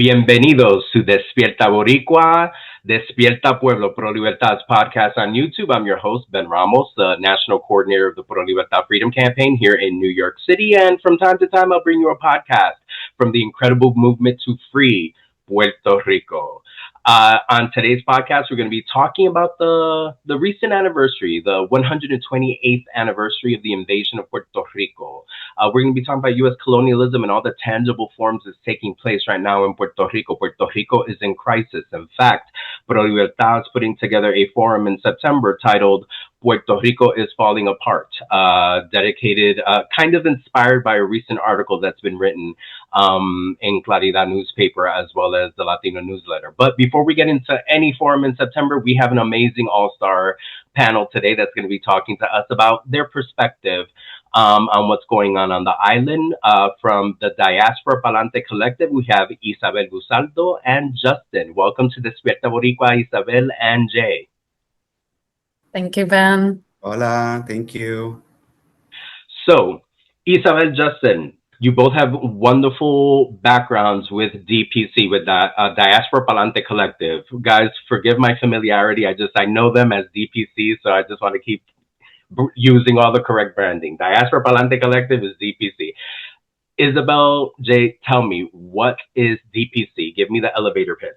Bienvenidos to Despierta Boricua, Despierta Pueblo Pro Libertad's podcast on YouTube. I'm your host, Ben Ramos, the national coordinator of the Pro Libertad Freedom Campaign here in New York City. And from time to time, I'll bring you a podcast from the incredible movement to free Puerto Rico. On today's podcast, we're going to be talking about the recent anniversary, the 128th anniversary of the invasion of Puerto Rico. We're going to be talking about U.S. colonialism and all the tangible forms that's taking place right now in Puerto Rico. Puerto Rico is in crisis. In fact, Pro Libertad is putting together a forum in September titled Puerto Rico is Falling Apart, dedicated, kind of inspired by a recent article that's been written in Claridad newspaper as well as the Latino newsletter. But before we get into any forum in September, we have an amazing all-star panel today that's going to be talking to us about their perspective on what's going on the island. From the Diaspora Palante collective, we have Isabel Guzaldo and Justin. Welcome to Despierta Boricua, Isabel and Jay. Thank you, Ben. Hola, thank you. So, Isabel, Justin, you both have wonderful backgrounds with DPC, with that Diaspora Palante collective. Guys, forgive my familiarity. I know them as DPC, so I just want to keep using all the correct branding. Diaspora Palante collective is DPC. Isabel, Jay, tell me, what is DPC? Give me the elevator pitch.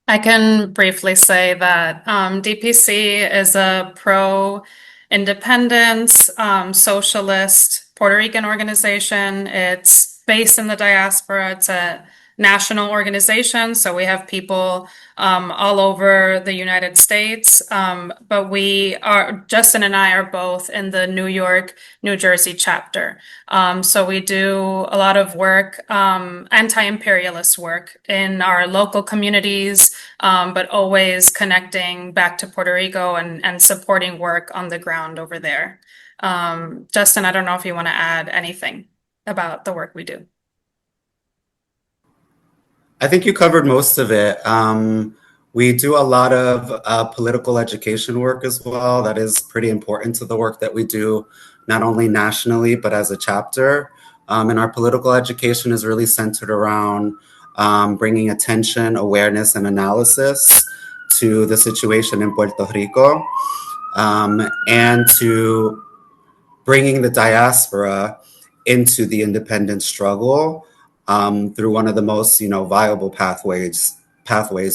I can briefly say that DPC is a pro-independence, socialist Puerto Rican organization. It's based in the diaspora. It's a national organization, so we have people all over the United States. But Justin and I are both in the New York, New Jersey chapter. So we do a lot of work, anti-imperialist work in our local communities, but always connecting back to Puerto Rico and supporting work on the ground over there. Justin, I don't know if you want to add anything about the work we do. I think you covered most of it. We do a lot of political education work as well. That is pretty important to the work that we do, not only nationally, but as a chapter. And our political education is really centered around bringing attention, awareness, and analysis to the situation in Puerto Rico, and to bringing the diaspora into the independence struggle through one of the most, viable pathways,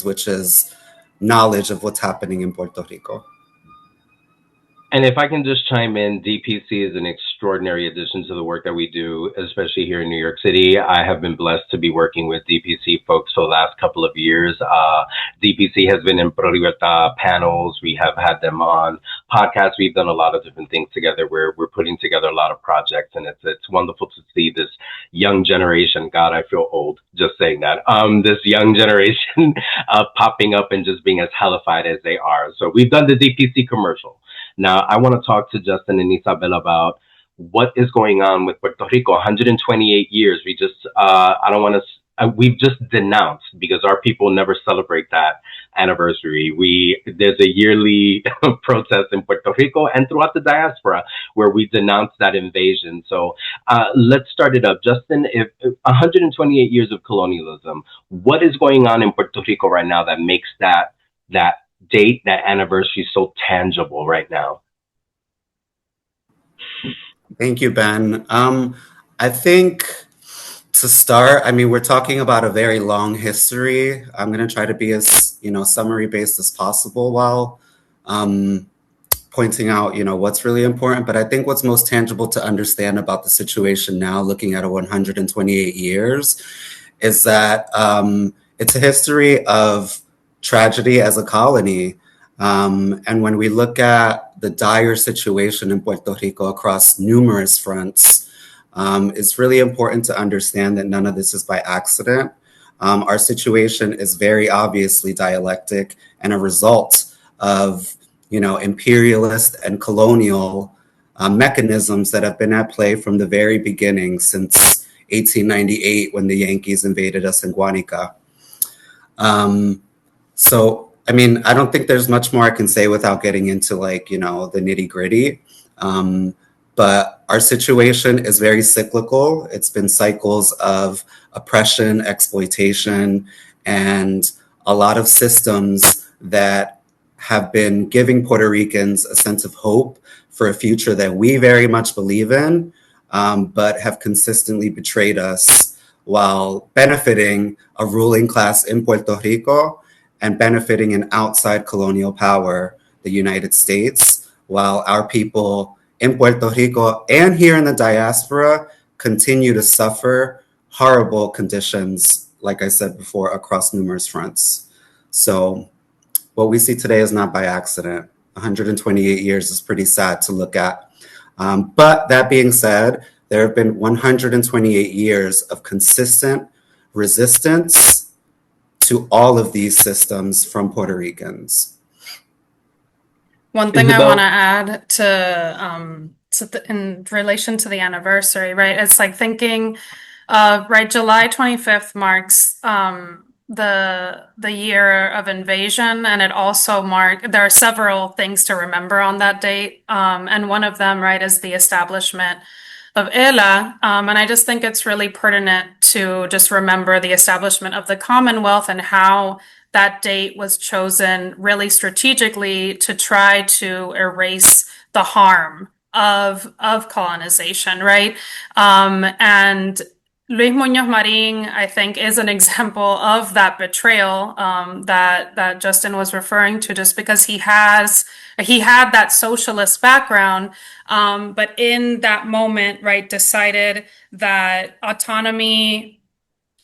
which is knowledge of what's happening in Puerto Rico. And if I can just chime in, DPC is an extraordinary addition to the work that we do, especially here in New York City. I have been blessed to be working with DPC folks for the last couple of years. DPC has been in Pro Libertad panels. We have had them on podcasts. We've done a lot of different things together where we're putting together a lot of projects, and it's wonderful to see this young generation. God, I feel old just saying that. This young generation popping up and just being as hellified as they are. So we've done the DPC commercial. Now, I want to talk to Justin and Isabel about what is going on with Puerto Rico. 128 years. We just, we've just denounced, because our people never celebrate that anniversary. There's a yearly protest in Puerto Rico and throughout the diaspora where we denounce that invasion. So let's start it up. Justin, if 128 years of colonialism, what is going on in Puerto Rico right now that makes that date, that anniversary, so tangible right now? Thank you, Ben. I think to start, we're talking about a very long history. I'm going to try to be as, summary based as possible while pointing out, what's really important. But I think what's most tangible to understand about the situation now, looking at 128 years, is that it's a history of tragedy as a colony. And when we look at the dire situation in Puerto Rico across numerous fronts, it's really important to understand that none of this is by accident. Our situation is very obviously dialectic and a result of, imperialist and colonial mechanisms that have been at play from the very beginning, since 1898, when the Yankees invaded us in Guanica. So, I don't think there's much more I can say without getting into the nitty gritty. But our situation is very cyclical. It's been cycles of oppression, exploitation, and a lot of systems that have been giving Puerto Ricans a sense of hope for a future that we very much believe in, but have consistently betrayed us while benefiting a ruling class in Puerto Rico and benefiting an outside colonial power, the United States, while our people in Puerto Rico and here in the diaspora continue to suffer horrible conditions, like I said before, across numerous fronts. So what we see today is not by accident. 128 years is pretty sad to look at. But that being said, there have been 128 years of consistent resistance to all of these systems from Puerto Ricans. One thing Isabel? I want to add in relation to the anniversary, right? It's like thinking of, right, July 25th marks the year of invasion, and it also there are several things to remember on that date. And one of them, right, is the establishment of ELA. And I just think it's really pertinent to just remember the establishment of the Commonwealth and how that date was chosen really strategically to try to erase the harm of colonization, right? And Luis Muñoz Marín, I think, is an example of that betrayal that Justin was referring to, just because he had that socialist background, but in that moment, right, decided that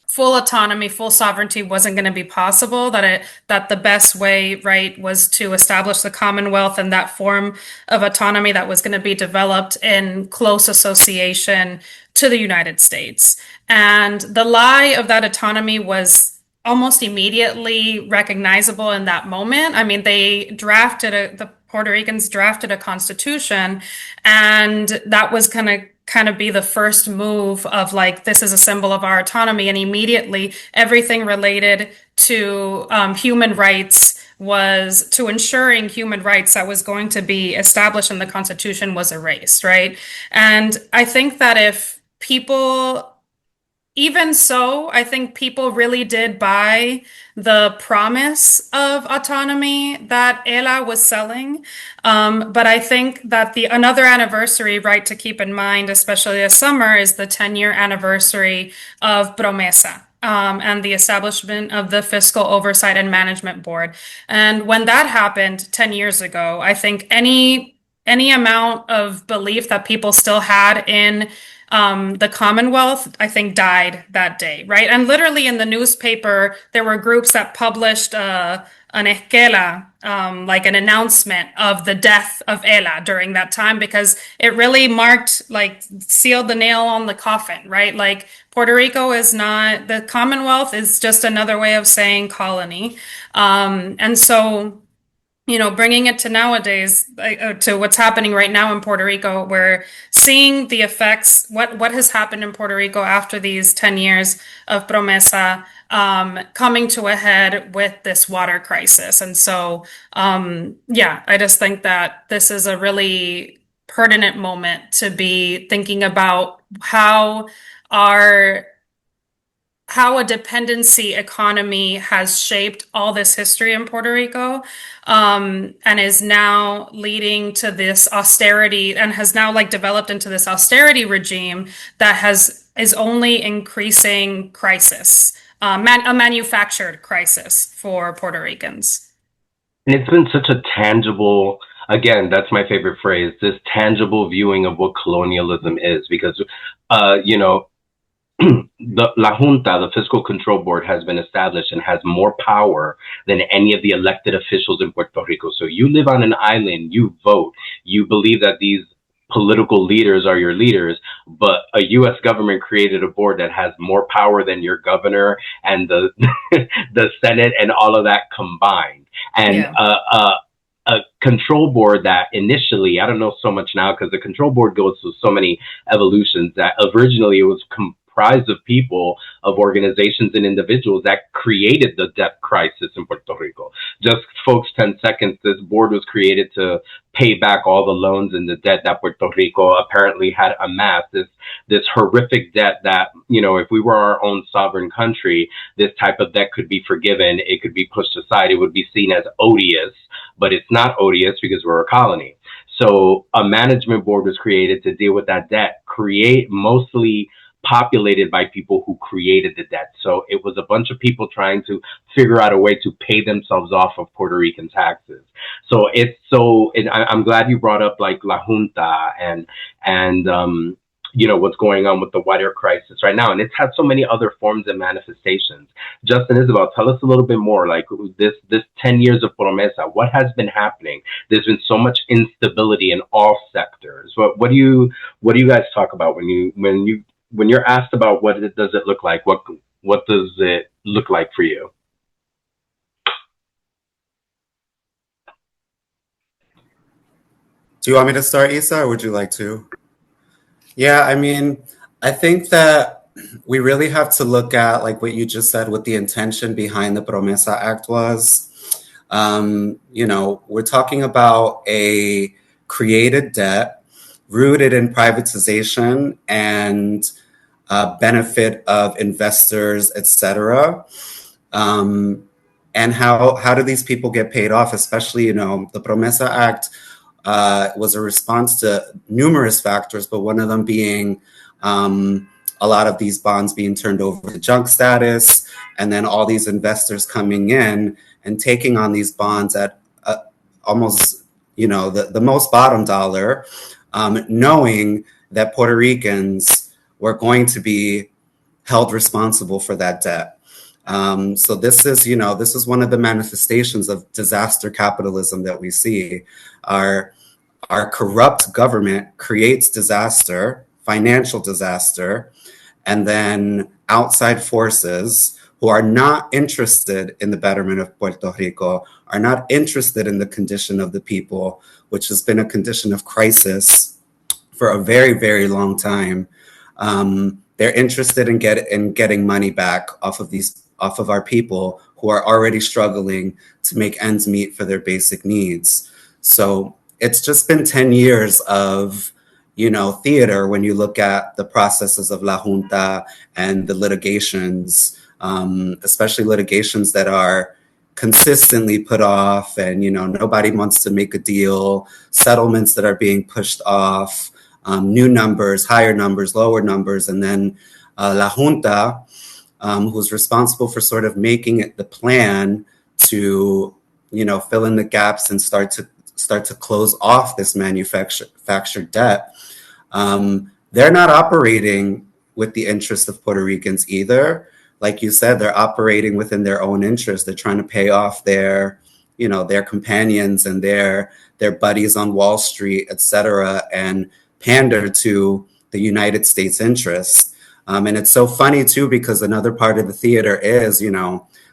full sovereignty wasn't going to be possible, that the best way, right, was to establish the Commonwealth and that form of autonomy that was going to be developed in close association to the United States. And the lie of that autonomy was almost immediately recognizable in that moment. I mean, the Puerto Ricans drafted a constitution, and that was kind of be the first move of like, this is a symbol of our autonomy. And immediately everything related to human rights to ensuring human rights that was going to be established in the Constitution was erased, right? And I think that I think people really did buy the promise of autonomy that ELA was selling. But I think that another anniversary, right, to keep in mind, especially this summer, is the 10-year anniversary of PROMESA. And the establishment of the Fiscal Oversight and Management Board. And when that happened 10 years ago, I think any amount of belief that people still had in the Commonwealth, I think, died that day, right? And literally in the newspaper, there were groups that published an esquela, like an announcement of the death of ELA during that time, because it really sealed the nail on the coffin, right? Like, Puerto Rico is not, the Commonwealth is just another way of saying colony. And so, bringing it to nowadays, to what's happening right now in Puerto Rico, we're seeing the effects, what has happened in Puerto Rico after these 10 years of PROMESA, coming to a head with this water crisis. And so, I just think that this is a really pertinent moment to be thinking about how a dependency economy has shaped all this history in Puerto Rico, and is now leading to this austerity, and has now developed into this austerity regime that is only increasing crisis, a manufactured crisis for Puerto Ricans. And it's been such a tangible, again, that's my favorite phrase, this tangible viewing of what colonialism is, because, La Junta, the Fiscal Control Board, has been established and has more power than any of the elected officials in Puerto Rico. So you live on an island, you vote, you believe that these political leaders are your leaders, but a U.S. government created a board that has more power than your governor and the Senate and all of that combined. And a control board that initially, I don't know so much now because the control board goes through so many evolutions, that originally it was comprised of people, of organizations and individuals that created the debt crisis in Puerto Rico. Just folks, 10 seconds, this board was created to pay back all the loans and the debt that Puerto Rico apparently had amassed. This horrific debt that, if we were our own sovereign country, this type of debt could be forgiven. It could be pushed aside. It would be seen as odious, but it's not odious because we're a colony. So a management board was created to deal with that debt, mostly populated by people who created the debt. So it was a bunch of people trying to figure out a way to pay themselves off of Puerto Rican taxes. So I'm glad you brought up like La Junta and what's going on with the water crisis right now. And it's had so many other forms and manifestations. Justin, Isabel, tell us a little bit more, like this 10 years of PROMESA, what has been happening? There's been so much instability in all sectors. What do you guys talk about when you're asked about what does it look like? What does it look like for you? Do you want me to start, Isa, or would you like to? Yeah, I mean, I think that we really have to look at, like what you just said, what the intention behind the PROMESA Act was. We're talking about a created debt rooted in privatization and benefit of investors, etc. And how do these people get paid off? Especially, the PROMESA Act was a response to numerous factors, but one of them being a lot of these bonds being turned over to junk status, and then all these investors coming in and taking on these bonds at almost, the most bottom dollar, knowing that Puerto Ricans were going to be held responsible for that debt. So this is one of the manifestations of disaster capitalism that we see. Our corrupt government creates disaster, financial disaster, and then outside forces who are not interested in the betterment of Puerto Rico, are not interested in the condition of the people, which has been a condition of crisis for a very, very long time. They're interested in getting money back off of our people who are already struggling to make ends meet for their basic needs. So it's just been 10 years of, theater when you look at the processes of La Junta and the litigations, especially litigations that are consistently put off and, nobody wants to make a deal, settlements that are being pushed off, new numbers, higher numbers, lower numbers, and then La Junta, who's responsible for sort of making it the plan to, fill in the gaps and start to close off this manufactured debt. They're not operating with the interest of Puerto Ricans either. Like you said, they're operating within their own interest. They're trying to pay off their companions and their buddies on Wall Street, et cetera, and pander to the United States interests. And it's so funny too, because another part of the theater is,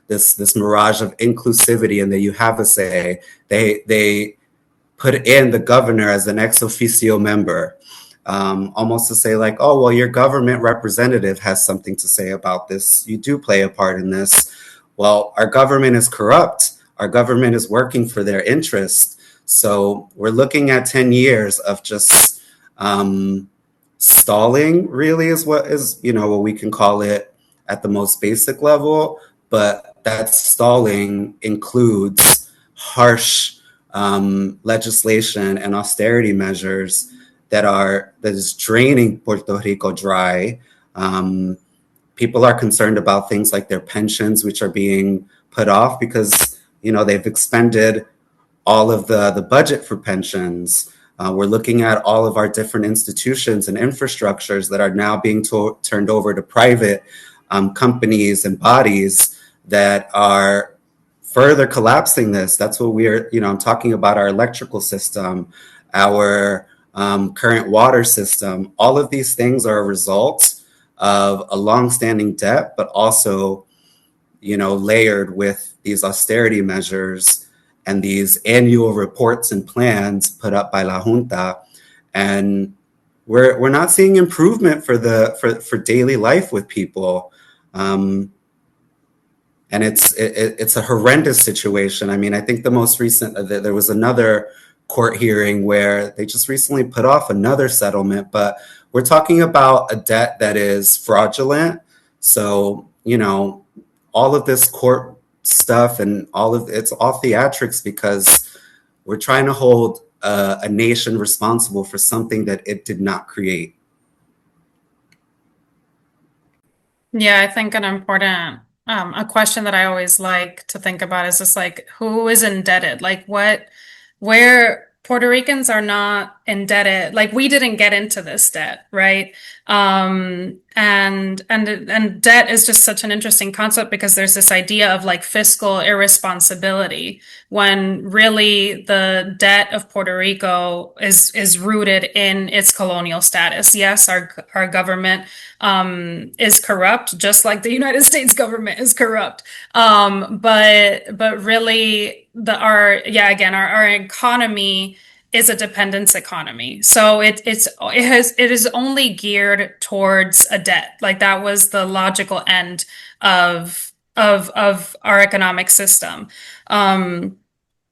this mirage of inclusivity and that you have a say. They put in the governor as an ex officio member, almost to say like, oh, well, your government representative has something to say about this. You do play a part in this. Well, our government is corrupt. Our government is working for their interests. So we're looking at 10 years of just stalling, really, is what we can call it at the most basic level. But that stalling includes harsh legislation and austerity measures that is draining Puerto Rico dry. People are concerned about things like their pensions, which are being put off because they've expended all of the budget for pensions. We're looking at all of our different institutions and infrastructures that are now being turned over to private companies and bodies that are further collapsing this. That's what I'm talking about our electrical system, our current water system. All of these things are a result of a longstanding debt, but also, layered with these austerity measures and these annual reports and plans put up by La Junta. And we're not seeing improvement for daily life with people. And it's a horrendous situation. I mean, I think the most recent, there was another court hearing where they just recently put off another settlement, but we're talking about a debt that is fraudulent. So, you know, all of this court stuff and it's all theatrics because we're trying to hold a nation responsible for something that it did not create. Yeah, I think an important a question that I always like to think about is just like who is indebted? Like where Puerto Ricans are not indebted, like we didn't get into this debt, right? And debt is just such an interesting concept because there's this idea of like fiscal irresponsibility when really the debt of Puerto Rico is rooted in its colonial status. Yes, our government is corrupt, just like the United States government is corrupt. But really our economy is a dependence economy. So it is only geared towards a debt. Like that was the logical end of our economic system. And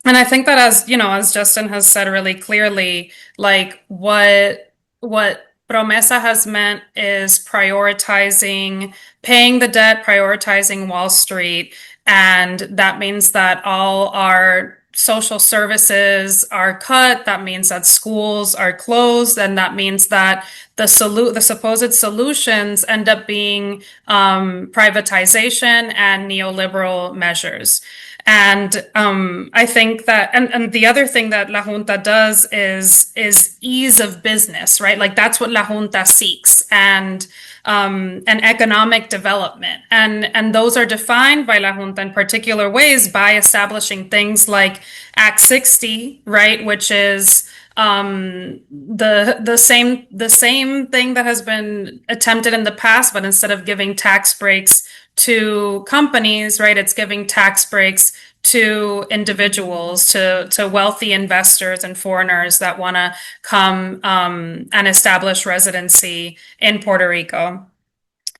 I think that as Justin has said really clearly, like what PROMESA has meant is prioritizing paying the debt, prioritizing Wall Street, and that means that all our social services are cut. That means that schools are closed, and that means that the supposed solutions end up being privatization and neoliberal measures. And I think that, and the other thing that La Junta does is ease of business, right? Like that's what La Junta seeks, and economic development, and those are defined by La Junta in particular ways by establishing things like Act 60, right, which is the same thing that has been attempted in the past, but instead of giving tax breaks to companies, right, it's giving tax breaks to individuals, to wealthy investors and foreigners that want to come and establish residency in Puerto Rico,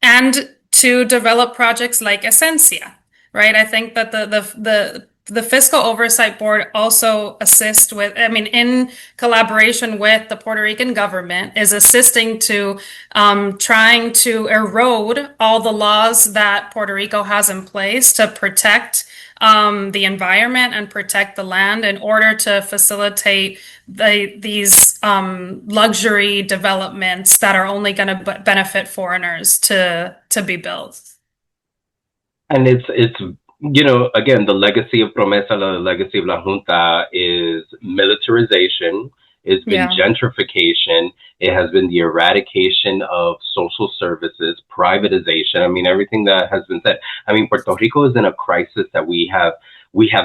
and to develop projects like Assencia, right? I think that the Fiscal Oversight Board also assists with, I mean, in collaboration with the Puerto Rican government, is assisting to trying to erode all the laws that Puerto Rico has in place to protect the environment and protect the land in order to facilitate these luxury developments that are only going to benefit foreigners to be built. And it's again, the legacy of PROMESA, the legacy of La Junta is militarization, it's been gentrification, it has been the eradication of social services, privatization. I mean, everything that has been said. I mean, Puerto Rico is in a crisis that we have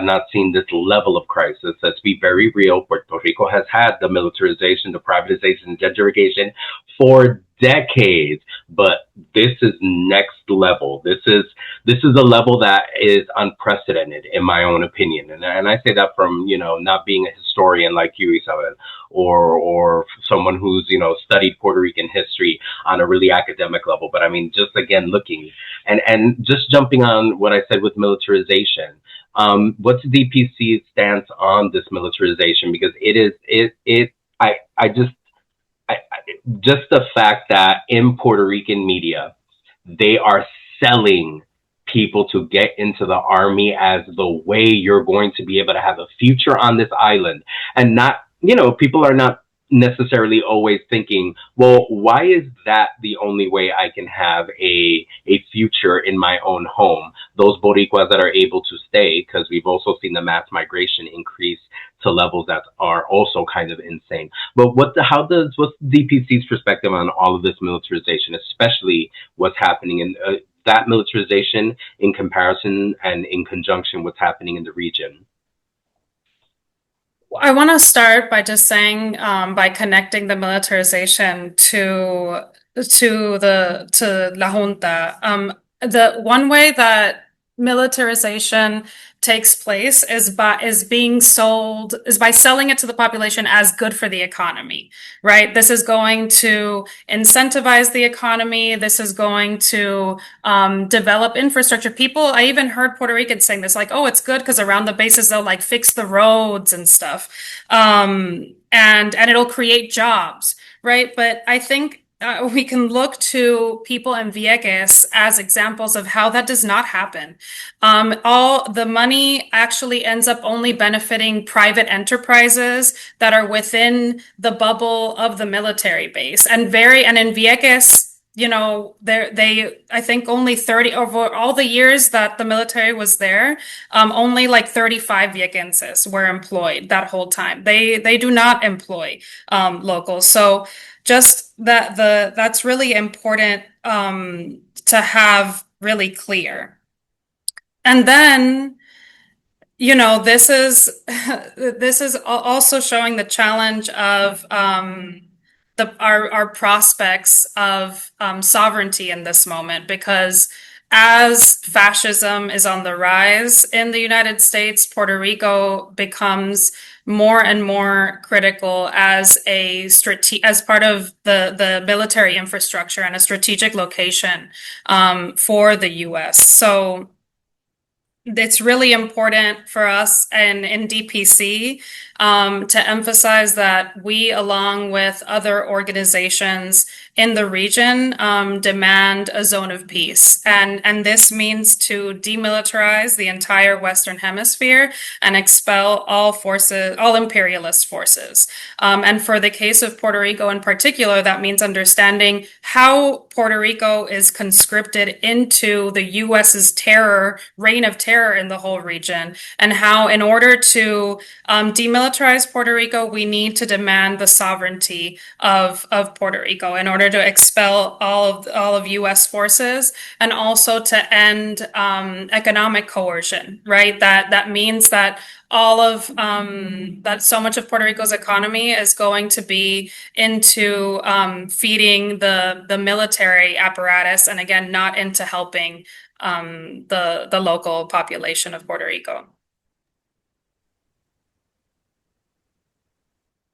not seen this level of crisis. Let's be very real. Puerto Rico has had the militarization, the privatization, gentrification for decades, but this is next level. This is a level that is unprecedented, in my own opinion. And I say that from, not being a historian like you, Isabel, or someone who's, studied Puerto Rican history on a really academic level. But I mean, just again, looking and just jumping on what I said with militarization. What's DPC's stance on this militarization? Because just the fact that in Puerto Rican media, they are selling people to get into the army as the way you're going to be able to have a future on this island. And not, people are not necessarily always thinking, well, why is that the only way I can have a future in my own home? Those Boricuas that are able to stay, because we've also seen the mass migration increase to levels that are also kind of insane. But what's DPC's perspective on all of this militarization, especially what's happening in that militarization in comparison and in conjunction what's happening in the region? I want to start by just saying, by connecting the militarization to La Junta. The one way that militarization takes place is by selling it to the population as good for the economy, right? This is going to incentivize the economy. This is going to develop infrastructure. I even heard Puerto Ricans saying this, like, oh, it's good because around the bases they'll like fix the roads and stuff, and it'll create jobs, right? But I think we can look to people in Vieques as examples of how that does not happen. All the money actually ends up only benefiting private enterprises that are within the bubble of the military base. And in Vieques, I think only 30 over all the years that the military was there, only like 35 Viequenses were employed that whole time. They do not employ locals. So just that's really important to have really clear. And then, this is also showing the challenge of our prospects of sovereignty in this moment, because as fascism is on the rise in the United States, Puerto Rico becomes more and more critical as part of the military infrastructure and a strategic location for the U.S. So it's really important for us and in DPC to emphasize that we, along with other organizations in the region, demand a zone of peace. And this means to demilitarize the entire Western Hemisphere and expel all imperialist forces. And for the case of Puerto Rico in particular, that means understanding how Puerto Rico is conscripted into the U.S.'s reign of terror in the whole region, and how in order to demilitarize Puerto Rico, we need to demand the sovereignty of Puerto Rico in order to expel all of U.S. forces, and also to end economic coercion, right? That means that that so much of Puerto Rico's economy is going to be into feeding the military apparatus, and again, not into helping the local population of Puerto Rico.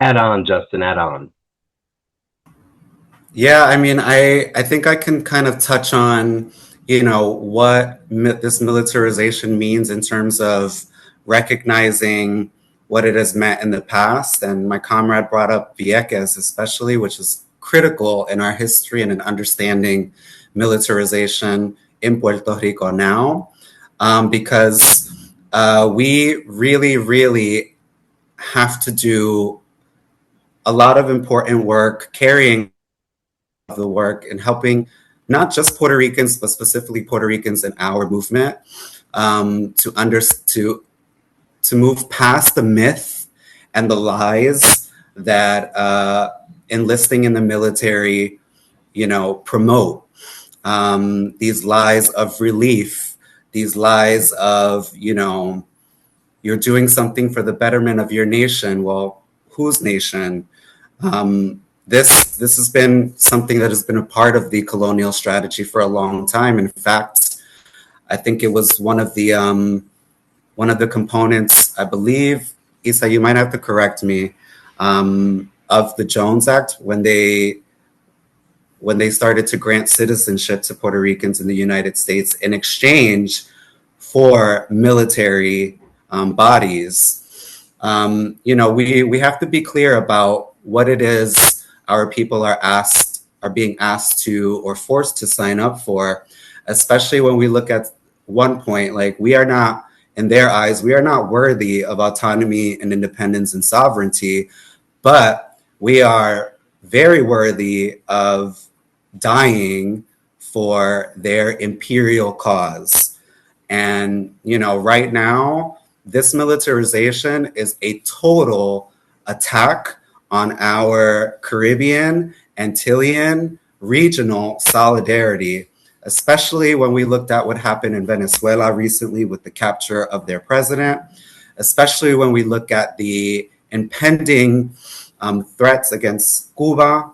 Add on, Justin, add on. Yeah, I mean, I think I can kind of touch on, what this militarization means in terms of recognizing what it has meant in the past. And my comrade brought up Vieques especially, which is critical in our history and in understanding militarization in Puerto Rico now, because we really, really have to do a lot of important work, carrying the work and helping not just Puerto Ricans, but specifically Puerto Ricans in our movement, to move past the myth and the lies that enlisting in the military, promote. These lies of relief, these lies of, you're doing something for the betterment of your nation. Well, whose nation? This has been something that has been a part of the colonial strategy for a long time. In fact, I think it was one of the components, I believe, Isa, you might have to correct me, of the Jones Act when they started to grant citizenship to Puerto Ricans in the United States in exchange for military bodies. We have to be clear about what it is our people are being asked to or forced to sign up for, especially when we look at one point, like we are not, in their eyes, we are not worthy of autonomy and independence and sovereignty, but we are very worthy of dying for their imperial cause. And, right now, this militarization is a total attack on our Caribbean, Antillean, regional solidarity, especially when we looked at what happened in Venezuela recently with the capture of their president, especially when we look at the impending threats against Cuba.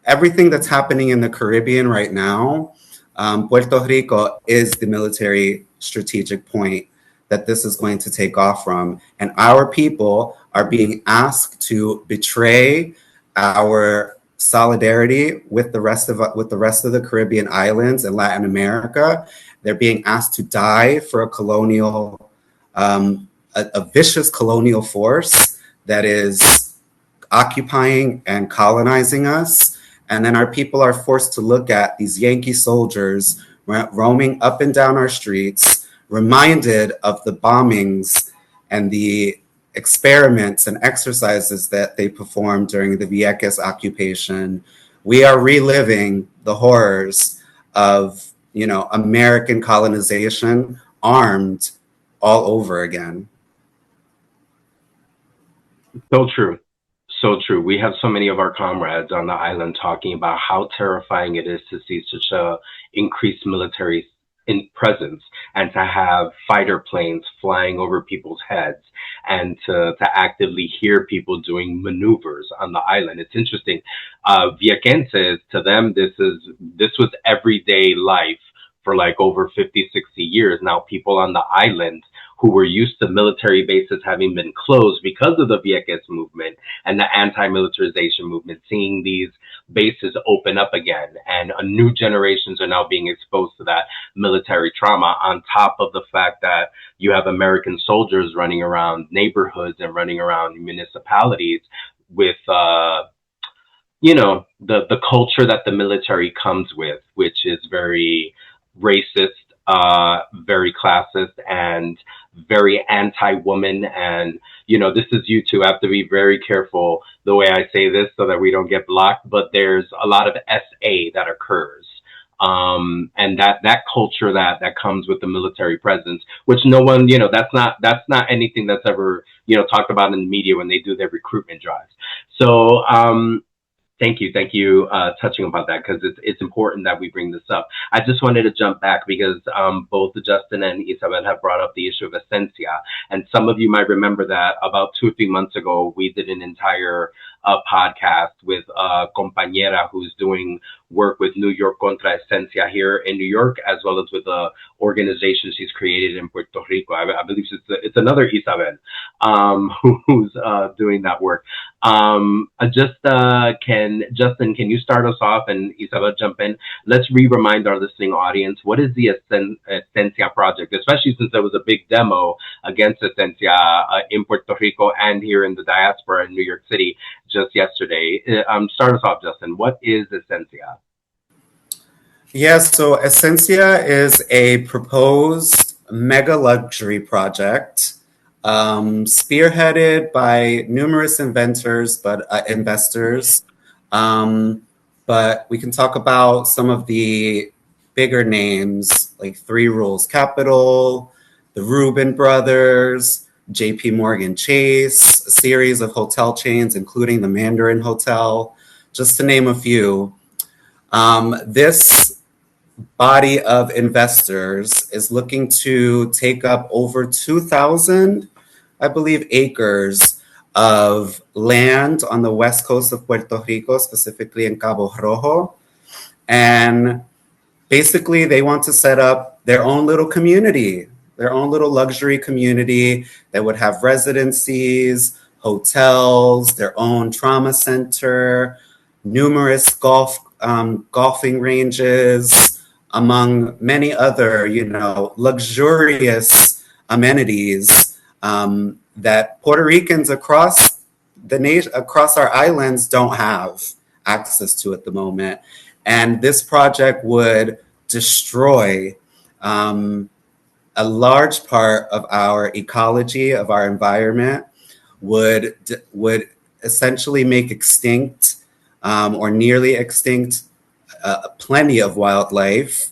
Everything that's happening in the Caribbean right now Puerto Rico is the military strategic point that this is going to take off from. And our people are being asked to betray our solidarity with the rest of the Caribbean islands and Latin America. They're being asked to die for a colonial, a vicious colonial force that is occupying and colonizing us. And then our people are forced to look at these Yankee soldiers roaming up and down our streets, reminded of the bombings and the experiments and exercises that they performed during the Vieques occupation. We are reliving the horrors of, American colonization armed all over again. So true. So true. We have so many of our comrades on the island talking about how terrifying it is to see such a increased military presence and to have fighter planes flying over people's heads and to actively hear people doing maneuvers on the island. It's interesting. Viequenses, to them, this was everyday life for like over 50, 60 years. Now people on the island who were used to military bases having been closed because of the Vieques movement and the anti-militarization movement, seeing these bases open up again, and new generations are now being exposed to that military trauma, on top of the fact that you have American soldiers running around neighborhoods and running around municipalities with, the culture that the military comes with, which is very racist, very classist, and very anti-woman. And this is YouTube. I have to be very careful the way I say this so that we don't get blocked, but there's a lot of SA that occurs, and that culture that comes with the military presence, which no one, that's not anything that's ever talked about in the media when they do their recruitment drives. So Thank you, touching about that, because it's important that we bring this up. I just wanted to jump back because both Justin and Isabel have brought up the issue of Assencia, and some of you might remember that about 2 or 3 months ago, we did an entire podcast with a compañera who's doing work with New York Contra Assencia here in New York, as well as with the organization she's created in Puerto Rico. I believe it's another Isabel who's doing that work. Justin, can you start us off, and Isabel jump in? Let's remind our listening audience, what is the Assencia project, especially since there was a big demo against Assencia in Puerto Rico and here in the diaspora in New York City just yesterday. Start us off, Justin. What is Assencia? Yes, so Assencia is a proposed mega luxury project spearheaded by numerous investors. But we can talk about some of the bigger names like Three Rules Capital, the Rubin Brothers, JP Morgan Chase, a series of hotel chains, including the Mandarin Hotel, just to name a few. This body of investors is looking to take up over 2,000, I believe, acres of land on the west coast of Puerto Rico, specifically in Cabo Rojo. And basically, they want to set up their own little community, their own little luxury community that would have residencies, hotels, their own trauma center, numerous golfing ranges, among many other, luxurious amenities that Puerto Ricans across the nation, across our islands, don't have access to at the moment. And this project would destroy a large part of our ecology, of our environment, would essentially make extinct or nearly extinct plenty of wildlife,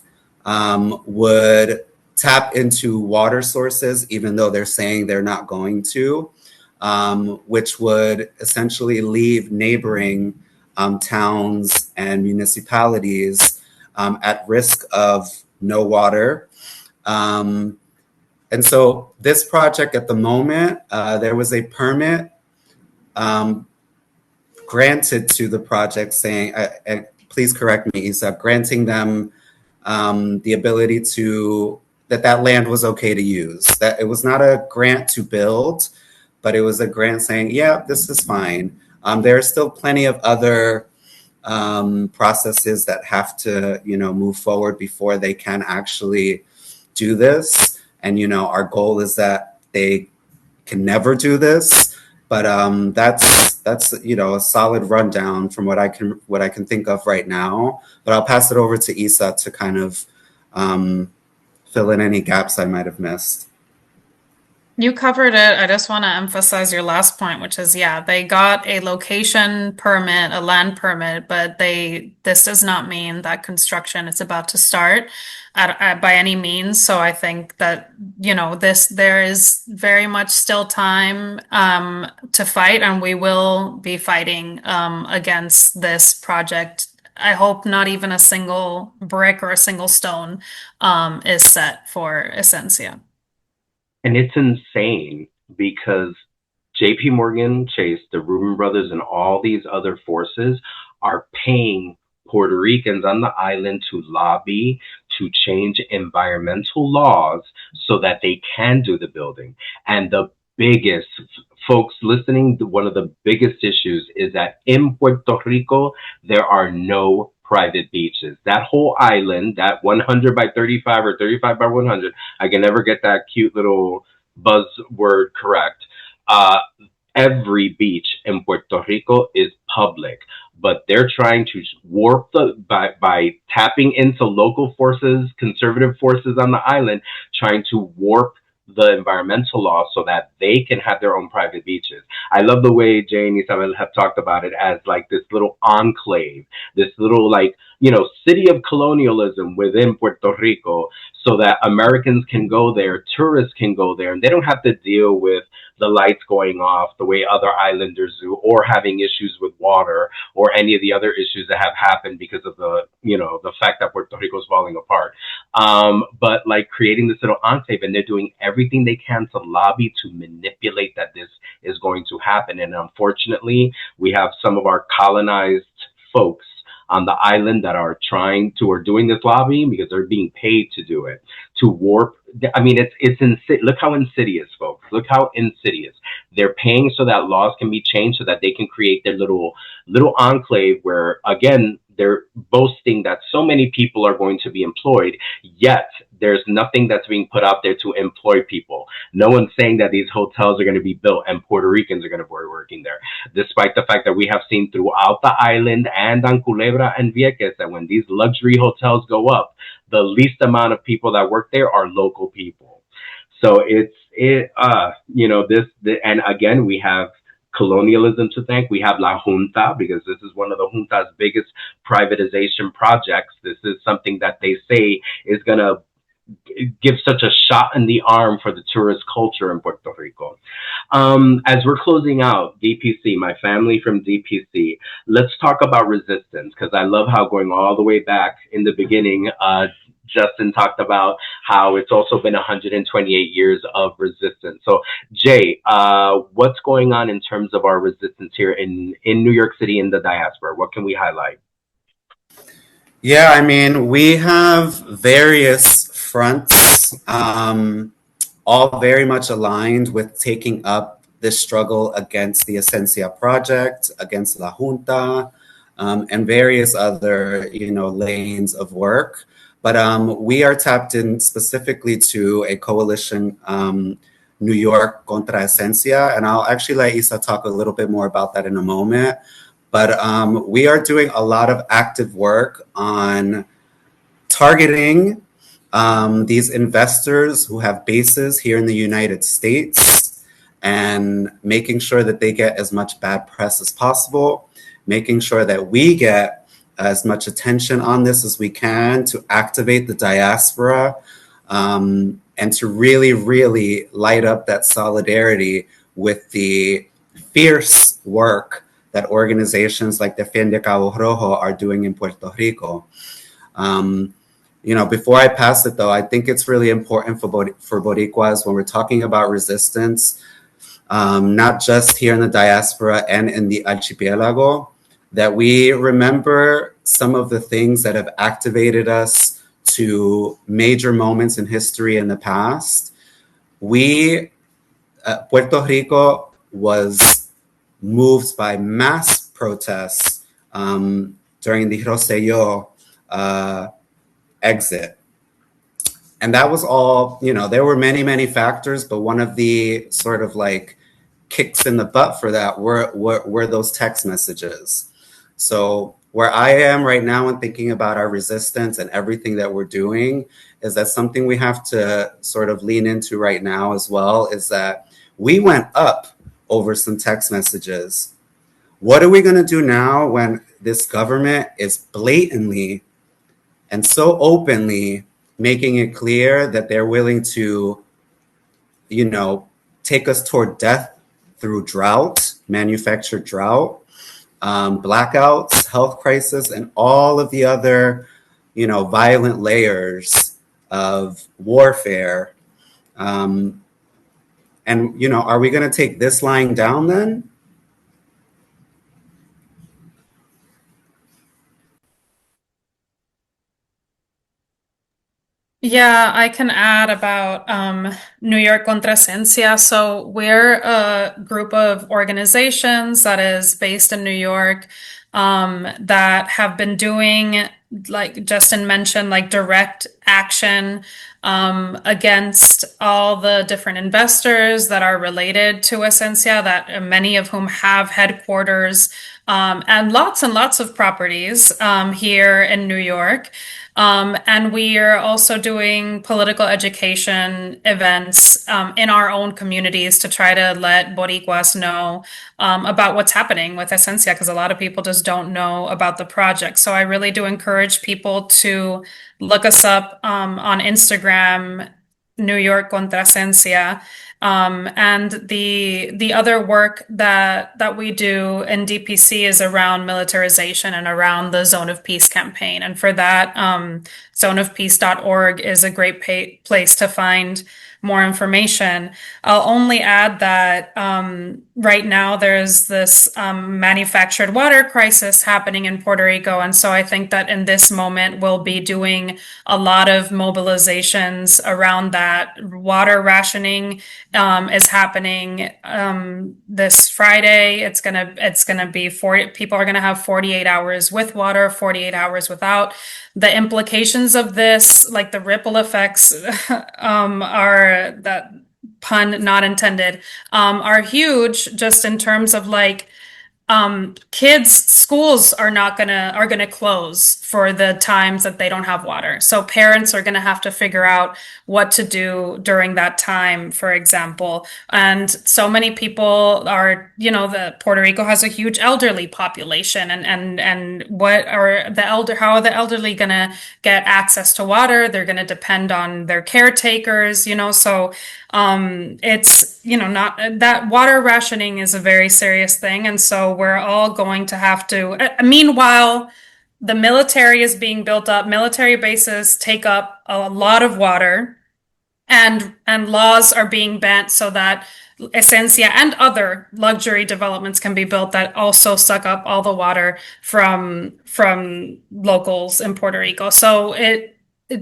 would tap into water sources, even though they're saying they're not going to, which would essentially leave neighboring towns and municipalities at risk of no water. And so this project at the moment, there was a permit granted to the project saying, and please correct me, Isa, granting them the ability to, that land was okay to use. That it was not a grant to build, but it was a grant saying, yeah, this is fine. There are still plenty of other processes that have to, move forward before they can actually do this. And, our goal is that they can never do this. But that's a solid rundown from what I can think of right now. But I'll pass it over to Isa to kind of fill in any gaps I might have missed. You covered it. I just want to emphasize your last point, which is, yeah, they got a location permit, a land permit, but this does not mean that construction is about to start by any means. So I think that, there is very much still time to fight, and we will be fighting against this project. I hope not even a single brick or a single stone is set for Assencia. And it's insane because JP Morgan Chase, the Rubin brothers, and all these other forces are paying Puerto Ricans on the island to lobby to change environmental laws so that they can do the building. And the biggest, folks listening, one of the biggest issues is that in Puerto Rico, there are no private beaches. That whole island, that 100 by 35 or 35 by 100, I can never get that cute little buzzword correct. Every beach in Puerto Rico is public, but they're trying to warp by tapping into local forces, conservative forces on the island, trying to warp the environmental law so that they can have their own private beaches. I love the way Jay and Isabel have talked about it as like this little enclave, this little city of colonialism within Puerto Rico, so that Americans can go there, tourists can go there, and they don't have to deal with the lights going off the way other islanders do, or having issues with water, or any of the other issues that have happened because of the fact that Puerto Rico is falling apart. But like creating this little enclave, and they're doing everything they can to lobby to manipulate that this is going to happen. And unfortunately, we have some of our colonized folks on the island that are doing this lobbying because they're being paid to do it, to warp. I mean, look how insidious, folks. Look how insidious. They're paying so that laws can be changed so that they can create their little enclave where, again, they're boasting that so many people are going to be employed, yet there's nothing that's being put out there to employ people. No one's saying that these hotels are going to be built and Puerto Ricans are going to be working there, despite the fact that we have seen throughout the island and on Culebra and Vieques that when these luxury hotels go up, the least amount of people that work there are local people. So and again, we have colonialism to thank. We have La Junta, because this is one of the Junta's biggest privatization projects. This is something that they say is going to give such a shot in the arm for the tourist culture in Puerto Rico. As we're closing out DPC, my family from DPC, let's talk about resistance, because I love how going all the way back in the beginning, Justin talked about how it's also been 128 years of resistance. So Jay, what's going on in terms of our resistance here in New York City in the diaspora? What can we highlight? Yeah, I mean, we have various fronts, all very much aligned with taking up this struggle against the Assencia project, against La Junta, and various other, lanes of work. But we are tapped in specifically to a coalition, New York contra Assencia, and I'll actually let Isa talk a little bit more about that in a moment. But we are doing a lot of active work on targeting these investors who have bases here in the United States and making sure that they get as much bad press as possible, making sure that we get as much attention on this as we can to activate the diaspora and to really, really light up that solidarity with the fierce work that organizations like Defiende Cabo Rojo are doing in Puerto Rico. Before I pass it, though, I think it's really important for Boricuas when we're talking about resistance, not just here in the diaspora and in the archipelago, that we remember some of the things that have activated us to major moments in history in the past, Puerto Rico was moved by mass protests during the Rosselló exit. And that was all, there were many, many factors, but one of the sort of like kicks in the butt for that were those text messages. So where I am right now and thinking about our resistance and everything that we're doing is that something we have to sort of lean into right now as well, is that we went up over some text messages. What are we going to do now when this government is blatantly and so openly making it clear that they're willing to, take us toward death through drought, manufactured drought, blackouts, health crisis, and all of the other, violent layers of warfare. And, are we going to take this lying down then? Yeah, I can add about New York contra Assencia. So we're a group of organizations that is based in New York that have been doing, like Justin mentioned, like direct action against all the different investors that are related to Assencia, that many of whom have headquarters and lots of properties here in New York. And we are also doing political education events in our own communities to try to let Boricuas know about what's happening with Assencia, because a lot of people just don't know about the project. So I really do encourage people to look us up on Instagram, New York contra Assencia. And the other work that we do in DPC is around militarization and around the Zone of Peace campaign. And for that, zoneofpeace.org is a great place to find more information. I'll only add that right now there's this manufactured water crisis happening in Puerto Rico. And so I think that in this moment, we'll be doing a lot of mobilizations around that. Water rationing is happening this Friday. It's gonna be 40, people are gonna have 48 hours with water, 48 hours without. The implications of this, like the ripple effects, are, that pun not intended, are huge, just in terms of like kids' schools are gonna close for the times that they don't have water. So parents are gonna have to figure out what to do during that time, for example. And so many people are, the Puerto Rico has a huge elderly population, and how are the elderly gonna get access to water? They're gonna depend on their caretakers, so it's, not that water rationing is a very serious thing. And so we're all going to have to, meanwhile, the military is being built up, military bases take up a lot of water, and laws are being bent so that Assencia and other luxury developments can be built that also suck up all the water from locals in Puerto Rico. So it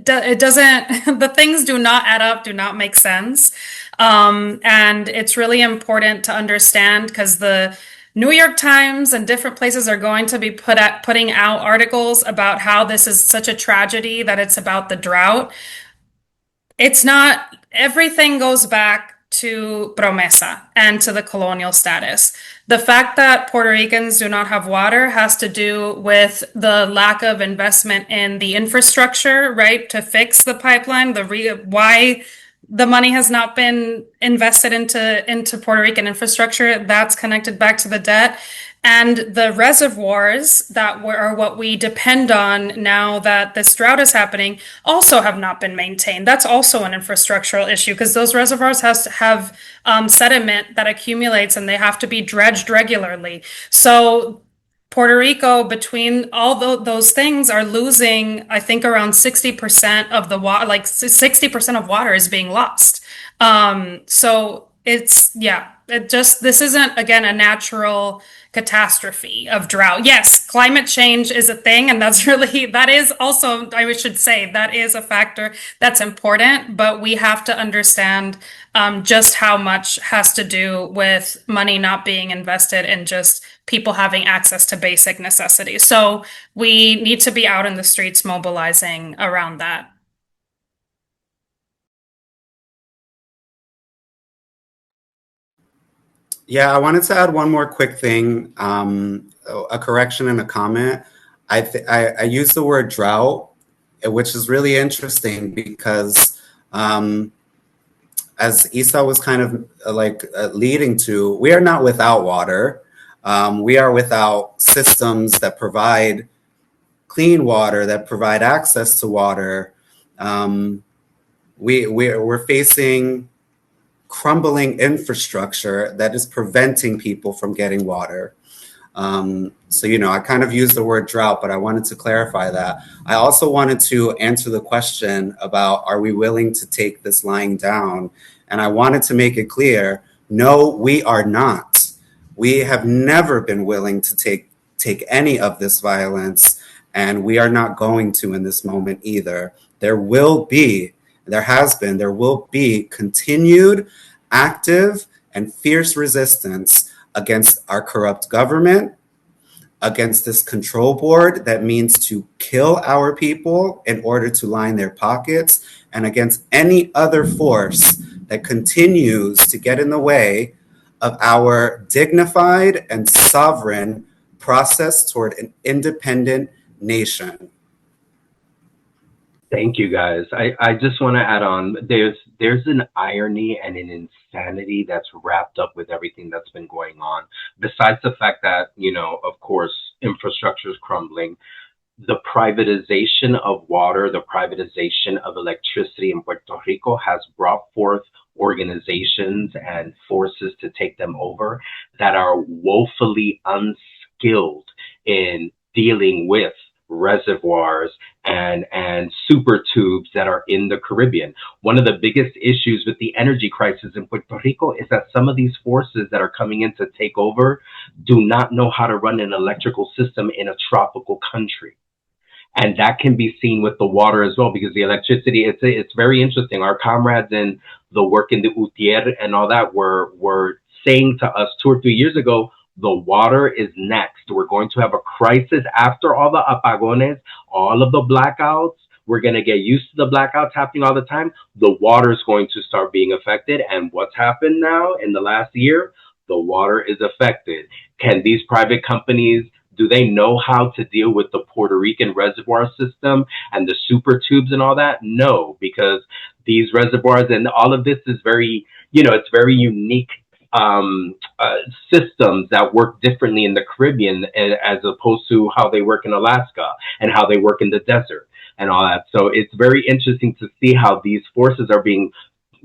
doesn't, the things do not add up, do not make sense. And it's really important to understand, because the New York Times and different places are going to be putting out articles about how this is such a tragedy, that it's about the drought. It's not. Everything goes back to PROMESA and to the colonial status. The fact that Puerto Ricans do not have water has to do with the lack of investment in the infrastructure, right, to fix the pipeline, why the money has not been invested into Puerto Rican infrastructure. That's connected back to the debt. And the reservoirs that are what we depend on now that this drought is happening also have not been maintained. That's also an infrastructural issue, because those reservoirs have sediment that accumulates, and they have to be dredged regularly. So Puerto Rico, between all those things, are losing, I think, around 60% of the water, like 60% of water is being lost. So it's, yeah, This isn't, again, a natural catastrophe of drought. Yes, climate change is a thing, and that is also, I should say, that is a factor that's important, but we have to understand just how much has to do with money not being invested in just people having access to basic necessities. So we need to be out in the streets mobilizing around that. Yeah, I wanted to add one more quick thing, a correction and a comment. I used the word drought, which is really interesting because, as Isa was kind of leading to, we are not without water. We are without systems that provide clean water, that provide access to water. We're facing crumbling infrastructure that is preventing people from getting water. So, I kind of used the word drought, but I wanted to clarify that. I also wanted to answer the question about, are we willing to take this lying down? And I wanted to make it clear, no, we are not. We have never been willing to take any of this violence, and we are not going to in this moment either. There will be continued active and fierce resistance against our corrupt government, against this control board that means to kill our people in order to line their pockets, and against any other force that continues to get in the way of our dignified and sovereign process toward an independent nation. Thank you, guys. I just want to add on, there's an irony and an insanity that's wrapped up with everything that's been going on. Besides the fact that, of course, infrastructure is crumbling, the privatization of water, the privatization of electricity in Puerto Rico has brought forth organizations and forces to take them over that are woefully unskilled in dealing with reservoirs and super tubes that are in the Caribbean. One of the biggest issues with the energy crisis in Puerto Rico is that some of these forces that are coming in to take over do not know how to run an electrical system in a tropical country. And that can be seen with the water as well, because the electricity, it's very interesting. Our comrades in the work in the UTIER and all that were saying to us 2 or 3 years ago, the water is next. We're going to have a crisis after all the apagones, all of the blackouts. We're going to get used to the blackouts happening all the time. The water is going to start being affected. And what's happened now in the last year? The water is affected. Can these private companies, do they know how to deal with the Puerto Rican reservoir system and the super tubes and all that? No, because these reservoirs and all of this is very, it's very unique systems that work differently in the Caribbean as opposed to how they work in Alaska and how they work in the desert and all that. So it's very interesting to see how these forces are being,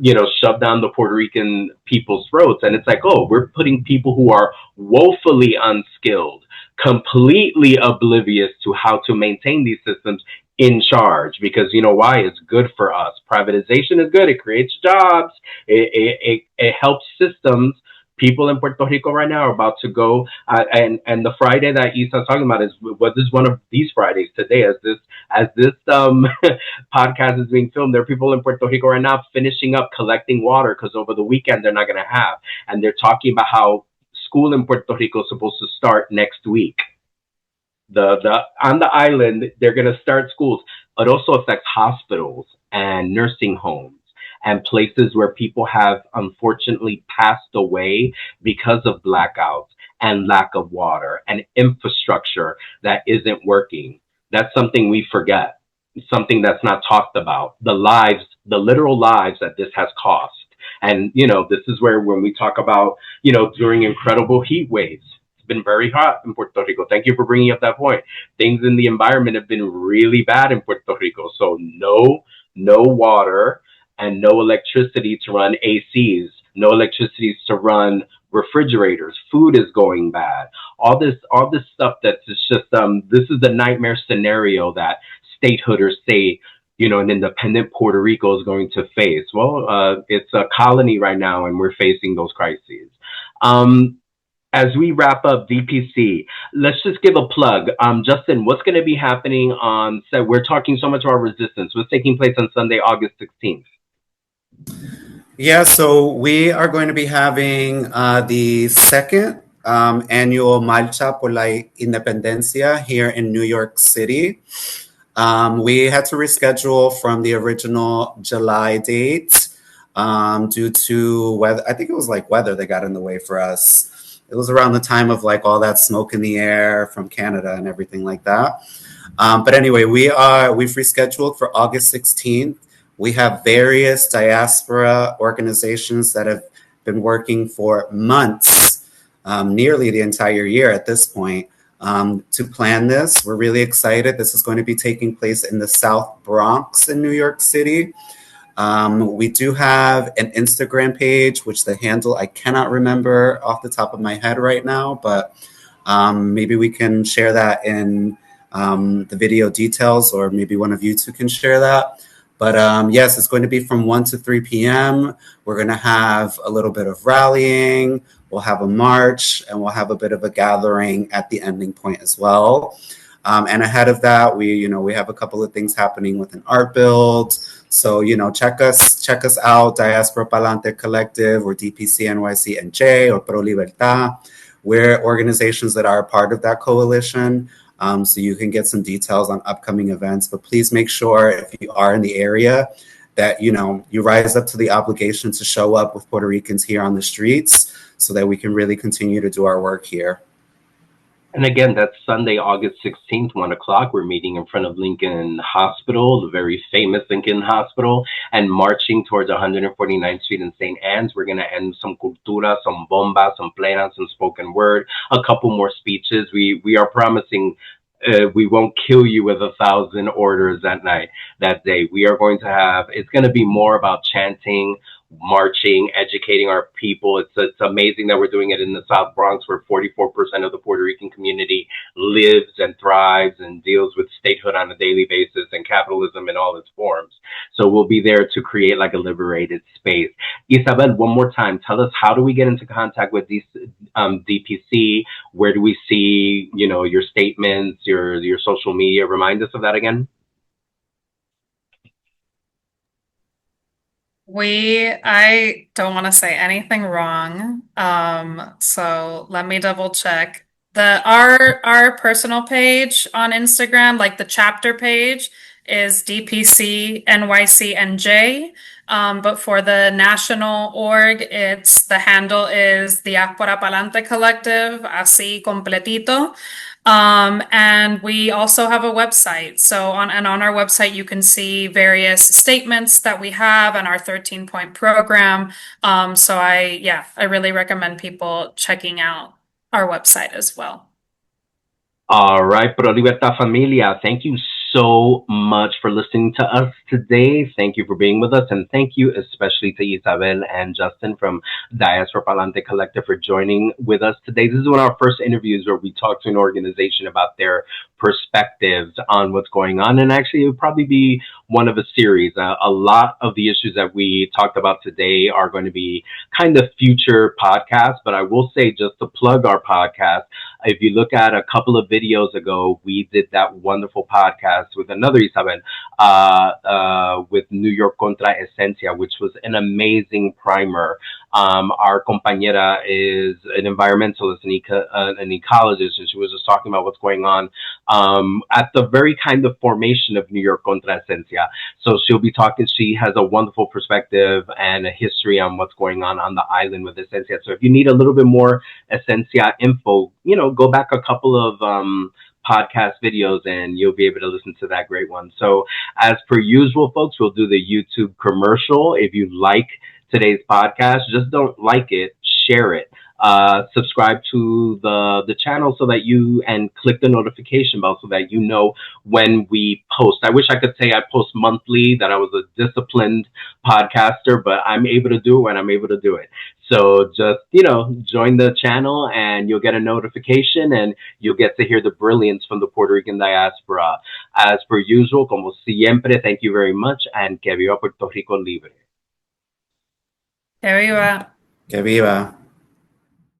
shoved down the Puerto Rican people's throats. And it's like, oh, we're putting people who are woefully unskilled, completely oblivious to how to maintain these systems in charge, because why? It's good for us. Privatization is good. It creates jobs. It helps systems. People in Puerto Rico right now are about to go, and the Friday that Isa is talking about is one of these Fridays today, as this podcast is being filmed. There are people in Puerto Rico right now finishing up collecting water because over the weekend they're not going to have, and they're talking about how school in Puerto Rico is supposed to start next week. On the island, they're going to start schools. It also affects hospitals and nursing homes and places where people have unfortunately passed away because of blackouts and lack of water and infrastructure that isn't working. That's something we forget. It's something that's not talked about. The literal lives that this has cost. And, this is where when we talk about, during incredible heat waves, been very hot in Puerto Rico. Thank you for bringing up that point. Things in the environment have been really bad in Puerto Rico. So no water and no electricity to run ACs, no electricity to run refrigerators. Food is going bad. All this stuff that's just this is the nightmare scenario that statehooders say, an independent Puerto Rico is going to face. Well, it's a colony right now, and we're facing those crises. As we wrap up DPC, let's just give a plug. Justin, what's going to be happening on, so we're talking so much about resistance. What's taking place on Sunday, August 16th? Yeah, so we are going to be having the second annual Marcha por la Independencia here in New York City. We had to reschedule from the original July date due to weather. I think it was like weather that got in the way for us. It was around the time of like all that smoke in the air from Canada and everything like that. But anyway, we've rescheduled for August 16th. We have various diaspora organizations that have been working for months, nearly the entire year at this point, to plan this. We're really excited. This is going to be taking place in the South Bronx in New York City. We do have an Instagram page, which the handle I cannot remember off the top of my head right now, but maybe we can share that in the video details, or maybe one of you two can share that. But yes, it's going to be from 1 to 3 p.m. We're going to have a little bit of rallying. We'll have a march, and we'll have a bit of a gathering at the ending point as well. And ahead of that, we have a couple of things happening with an art build. So, check us out, Diaspora Palante Collective, or DPC NYC NJ, or Pro Libertad. We're organizations that are a part of that coalition. So you can get some details on upcoming events, but please make sure if you are in the area that, you rise up to the obligation to show up with Puerto Ricans here on the streets so that we can really continue to do our work here. And again, that's Sunday, August 16th, 1 o'clock. We're meeting in front of Lincoln Hospital, the very famous Lincoln Hospital, and marching towards 149th Street in St. Anne's. We're going to end some cultura, some bomba, some plena, some spoken word, a couple more speeches. We are promising we won't kill you with 1,000 orders that day. We are going to have, it's going to be more about chanting, marching, educating our people. It's amazing that we're doing it in the South Bronx, where 44% of the Puerto Rican community lives and thrives and deals with statehood on a daily basis and capitalism in all its forms. So we'll be there to create like a liberated space. Isabel, one more time, tell us, how do we get into contact with these DPC? Where do we see, your statements, your social media? Remind us of that again. I don't want to say anything wrong. So let me double check. Our personal page on Instagram, like the chapter page, is DPC NYCNJ. But for the national org, the handle is Diaspora Palante Collective, así completito. And we also have a website. So on our website, you can see various statements that we have and our 13-point program. So I really recommend people checking out our website as well. All right, Pro Libertad Familia, thank you so much for listening to us today. Thank you for being with us, and thank you especially to Isabel and Justin from Diaspora Palante Collective for joining with us today. This is one of our first interviews where we talk to an organization about their perspectives on what's going on, and actually it would probably be one of a series. A lot of the issues that we talked about today are going to be kind of future podcasts, but I will say, just to plug our podcast, if you look at a couple of videos ago, we did that wonderful podcast with another Isabel, with New York Contra Assencia, which was an amazing primer. Our compañera is an environmentalist, an ecologist, and she was just talking about what's going on at the very kind of formation of New York Contra Assencia. So she'll be talking, she has a wonderful perspective and a history on what's going on the island with Assencia. So if you need a little bit more Assencia info, go back a couple of podcast videos and you'll be able to listen to that great one. So as per usual, folks, we'll do the YouTube commercial. If you like today's podcast, just don't like it, share it. Subscribe to the channel so that and click the notification bell so that you know when we post. I wish I could say I post monthly, that I was a disciplined podcaster, but I'm able to do it when I'm able to do it. So just, join the channel and you'll get a notification and you'll get to hear the brilliance from the Puerto Rican diaspora. As per usual, como siempre, thank you very much, and que viva Puerto Rico libre. Que viva. Que viva.